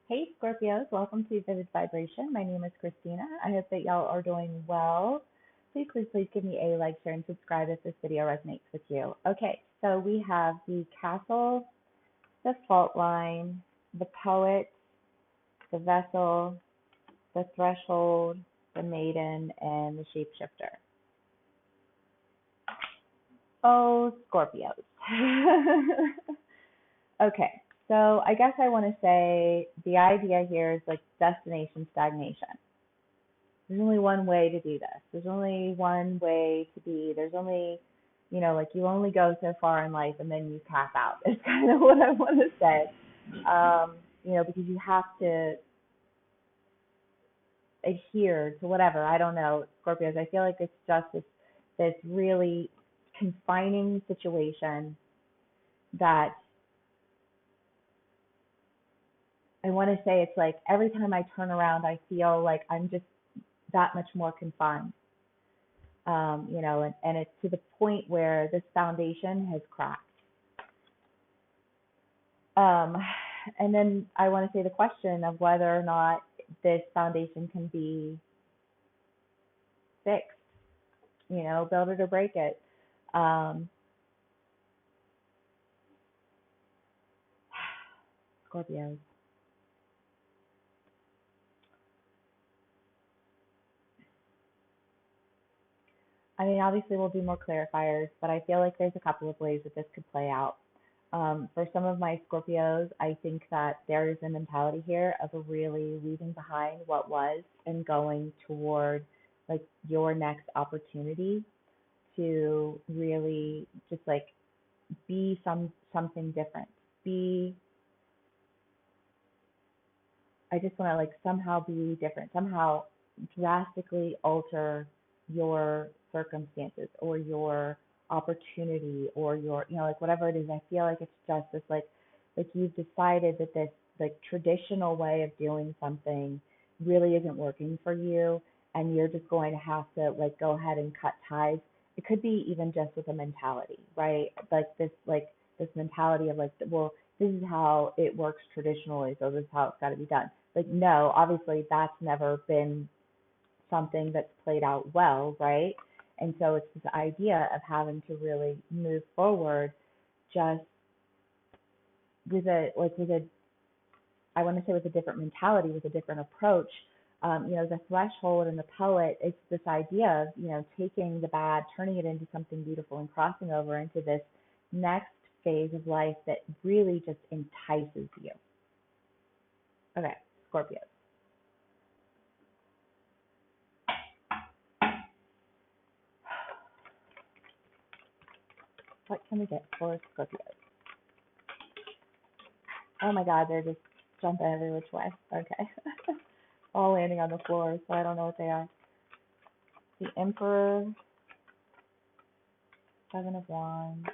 Hey Scorpios, welcome to Vivid Vibration. My name is Christina. I hope that y'all are doing well. Please give me a like, share, and subscribe if this video resonates with you. Okay, so we have the Castle, the Fault Line, the Poet, the Vessel, the Threshold, the Maiden, and the Shapeshifter. Oh, Scorpios. Okay, so I guess I want to say the idea here is like destination stagnation. There's only one way to do this. There's only one way to be. There's only, like you only go so far in life and then you cap out. It's kind of what I want to say. Because you have to adhere to whatever. I don't know, Scorpios. I feel like it's just this really confining situation that I want to say it's like every time I turn around, I feel like I'm just that much more confined. And it's to the point where this foundation has cracked. Um, and then I want to say the question of whether or not this foundation can be fixed, build it or break it. Scorpios. I mean, obviously we'll do more clarifiers, but I feel like there's a couple of ways that this could play out. For some of my Scorpios, I think that there is a mentality here of really leaving behind what was and going toward like your next opportunity to really just like be something different. I just want to like somehow be different, somehow drastically alter your circumstances or your opportunity or your, like whatever it is. I feel like it's just this like you've decided that this like traditional way of doing something really isn't working for you and you're just going to have to like go ahead and cut ties. It could be even just with a mentality, right? Like this mentality of like, well, this is how it works traditionally, so this is how it's got to be done. Like, no, obviously that's never been something that's played out well, right? And so it's this idea of having to really move forward just with a I want to say with a different mentality, with a different approach. The threshold and the poet, it's this idea of, taking the bad, turning it into something beautiful and crossing over into this next phase of life that really just entices you. Okay, Scorpio. What can we get for Scorpios? Oh my God, they're just jumping every which way. Okay. All landing on the floor, so I don't know what they are. The Emperor, Seven of Wands,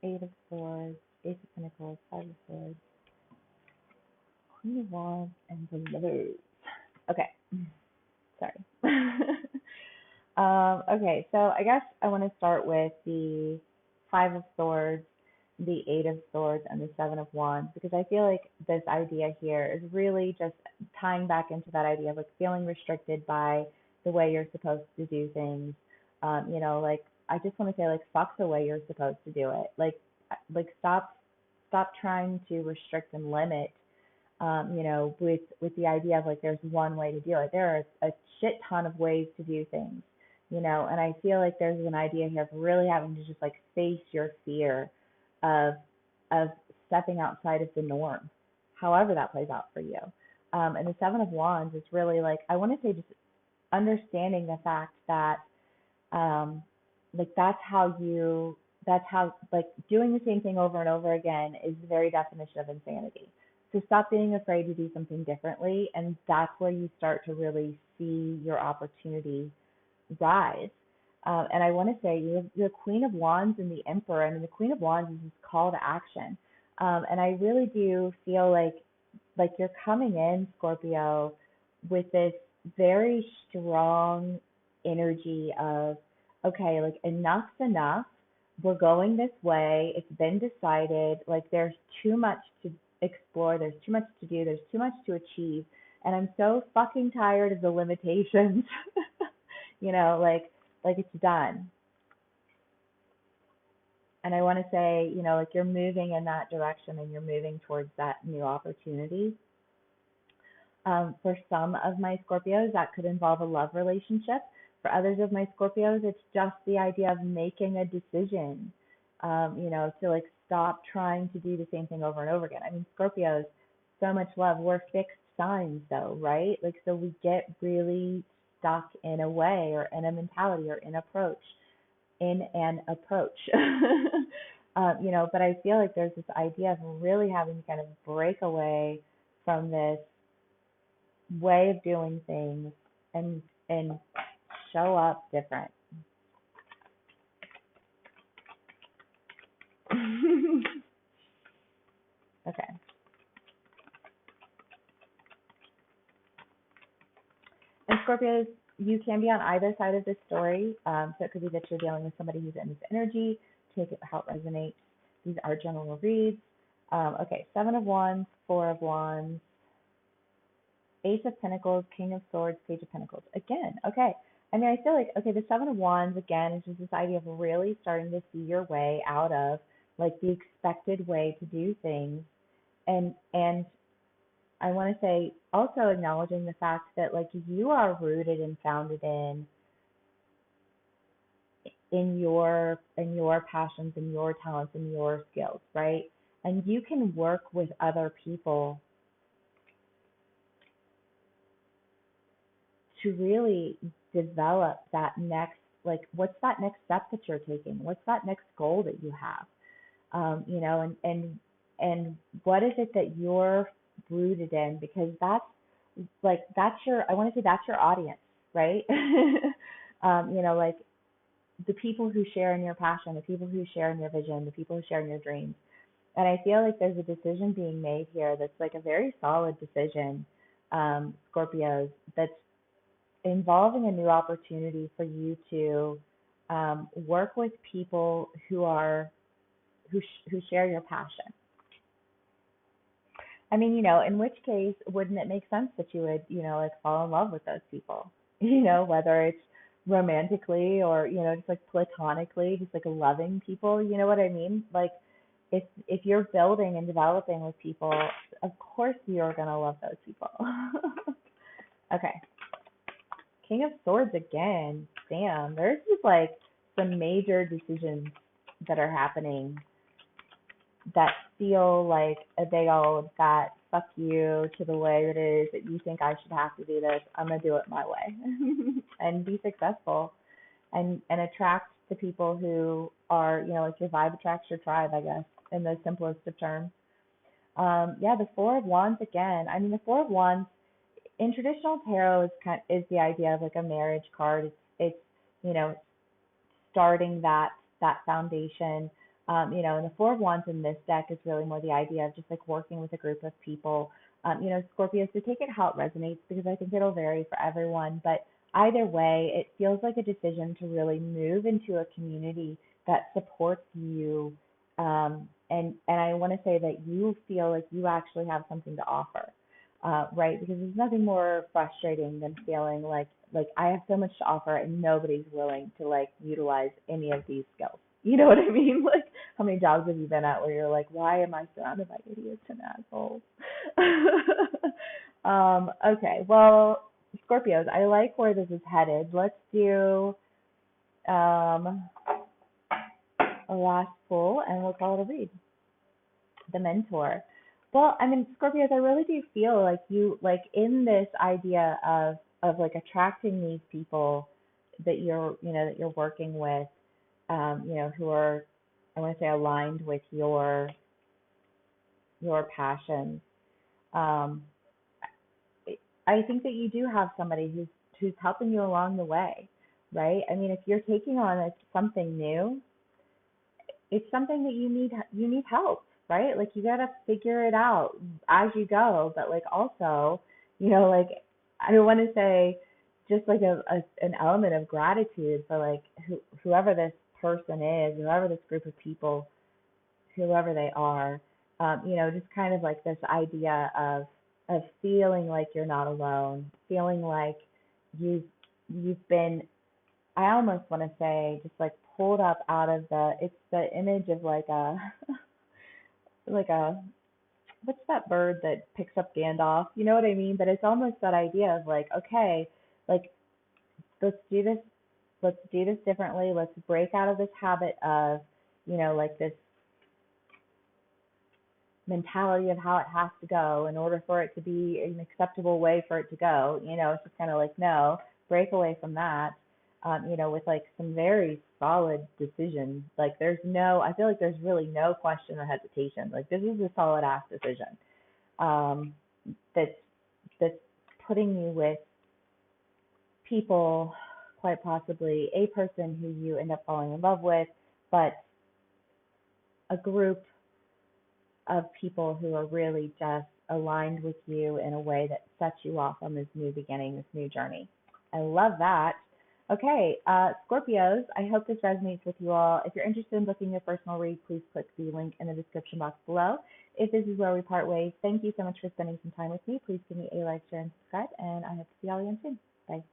Eight of Swords, Ace of Pentacles, Five of Swords, Queen of Wands, and the Lovers. Okay. Sorry. Okay, so I guess I want to start with the Five of Swords, the Eight of Swords, and the Seven of Wands, because I feel like this idea here is really just tying back into that idea of like feeling restricted by the way you're supposed to do things. Like I just want to say like fuck the way you're supposed to do it. Like stop trying to restrict and limit with the idea of like there's one way to do it. There are a shit ton of ways to do things, and I feel like there's an idea here of really having to just like face your fear of of stepping outside of the norm, however that plays out for you. And the Seven of Wands is really like I want to say just understanding the fact that um, like that's how like doing the same thing over and over again is the very definition of insanity. So stop being afraid to do something differently, and that's where you start to really see your opportunity rise. And I want to say you're Queen of Wands and the Emperor. I mean, the Queen of Wands is this call to action, and I really do feel like you're coming in, Scorpio, with this very strong energy of okay, like enough's enough, we're going this way. It's been decided. Like there's too much to explore. There's too much to do. There's too much to achieve. And I'm so fucking tired of the limitations. like it's done. And I want to say, like you're moving in that direction and you're moving towards that new opportunity. For some of my Scorpios, that could involve a love relationship. For others of my Scorpios, it's just the idea of making a decision, to like stop trying to do the same thing over and over again. I mean, Scorpios, so much love. We're fixed signs, though, right? Like, so we get really stuck in a way or in a mentality or in an approach. But I feel like there's this idea of really having to kind of break away from this way of doing things and show up different. Okay. And Scorpios, you can be on either side of this story. So it could be that you're dealing with somebody who's in this energy. Take it how it resonates. These are general reads. Okay, Seven of Wands, Four of Wands, Ace of Pentacles, King of Swords, Page of Pentacles. Again, okay. I mean, I feel like, okay, the Seven of Wands, again, is just this idea of really starting to see your way out of, like, the expected way to do things. And I want to say also acknowledging the fact that, like, you are rooted and founded in your passions and your talents and your skills, right? And you can work with other people to really develop that next, like, what's that next step that you're taking? What's that next goal that you have? And what is it that you're rooted in? Because that's your, I want to say that's your audience, right? Like the people who share in your passion, the people who share in your vision, the people who share in your dreams. And I feel like there's a decision being made here that's like a very solid decision, Scorpios, that's involving a new opportunity for you to work with people who share your passion. I mean, in which case, wouldn't it make sense that you would, like fall in love with those people? Whether it's romantically or, just like platonically, just like loving people, you know what I mean? Like if you're building and developing with people, of course you're gonna love those people. Okay. King of Swords again. Damn, there's just like some major decisions that are happening that feel like a big old fat fuck you to the way that it is that you think I should have to do this. I'm gonna do it my way and be successful and attract the people who are, like your vibe attracts your tribe, I guess, in the simplest of terms. The Four of Wands again. I mean, the Four of Wands in traditional tarot is the idea of like a marriage card. It's starting that foundation. And the Four of Wands in this deck is really more the idea of just like working with a group of people. Scorpio, so take it how it resonates because I think it'll vary for everyone. But either way, it feels like a decision to really move into a community that supports you. And I want to say that you feel like you actually have something to offer, right? Because there's nothing more frustrating than feeling like I have so much to offer and nobody's willing to like utilize any of these skills. You know what I mean? Like, how many jobs have you been at where you're like, why am I surrounded by idiots and assholes? Okay, well, Scorpios, I like where this is headed. Let's do a last pull and we'll call it a read. The Mentor. Well, I mean, Scorpios, I really do feel like you, like in this idea of like attracting these people that you're working with, who are, I want to say, aligned with your passions. I think that you do have somebody who's helping you along the way, right? I mean, if you're taking on something new, it's something that you need help, right? Like you gotta figure it out as you go, but like also, like I want to say just like an element of gratitude for like whoever this person is, whoever this group of people, whoever they are, just kind of like this idea of feeling like you're not alone, feeling like you've you've been, I almost want to say, just like pulled up out of it's the image of like a like a, what's that bird that picks up Gandalf? You know what I mean? But it's almost that idea of like, okay, like let's do this, differently. Let's break out of this habit of, like this mentality of how it has to go in order for it to be an acceptable way for it to go. It's just kind of like, no, break away from that. With like some very solid decisions. Like I feel like there's really no question or hesitation. Like this is a solid ass decision. Um, that's that's putting you with people, quite possibly a person who you end up falling in love with, but a group of people who are really just aligned with you in a way that sets you off on this new beginning, this new journey. I love that. Okay, Scorpios, I hope this resonates with you all. If you're interested in booking your personal read, please click the link in the description box below. If this is where we part ways, thank you so much for spending some time with me. Please give me a like, share, and subscribe, and I hope to see y'all again soon. Bye.